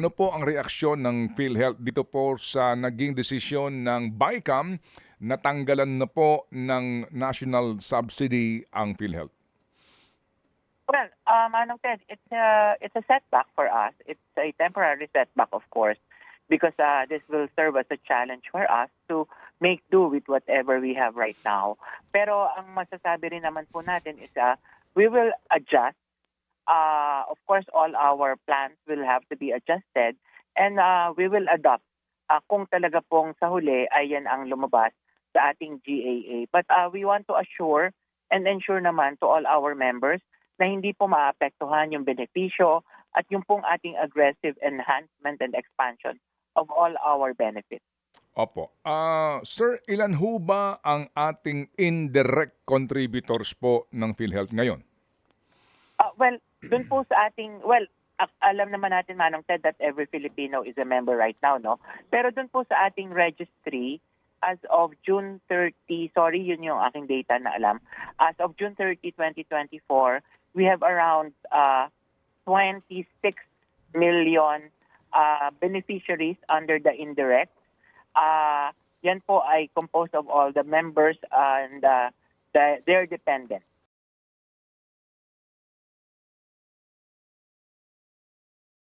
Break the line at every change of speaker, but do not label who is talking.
ano po ang reaksyon ng PhilHealth dito po sa naging desisyon ng BICAM na tanggalan na po ng national subsidy ang PhilHealth?
Well, Manong Ted, it's a setback for us. It's a temporary setback, of course, because this will serve as a challenge for us to make do with whatever we have right now. Pero ang masasabi rin naman po natin is we will adjust. Of course, all our plans will have to be adjusted, and we will adopt kung talaga pong sa huli ay yan ang lumabas sa ating GAA. But we want to assure and ensure naman to all our members na hindi po maapektuhan yung benepisyo at yung pong ating aggressive enhancement and expansion of all our benefits.
Opo. Sir, ilan ho ba ang ating indirect contributors po ng PhilHealth ngayon?
Well, dun po sa ating, alam naman natin, Manong Ted, that every Filipino is a member right now, no? Pero dun po sa ating registry, as of June 30, sorry, yun yung aking data na alam, as of June 30, 2024, we have around 26 million beneficiaries under the indirect. Yan po ay composed of all the members and their dependents.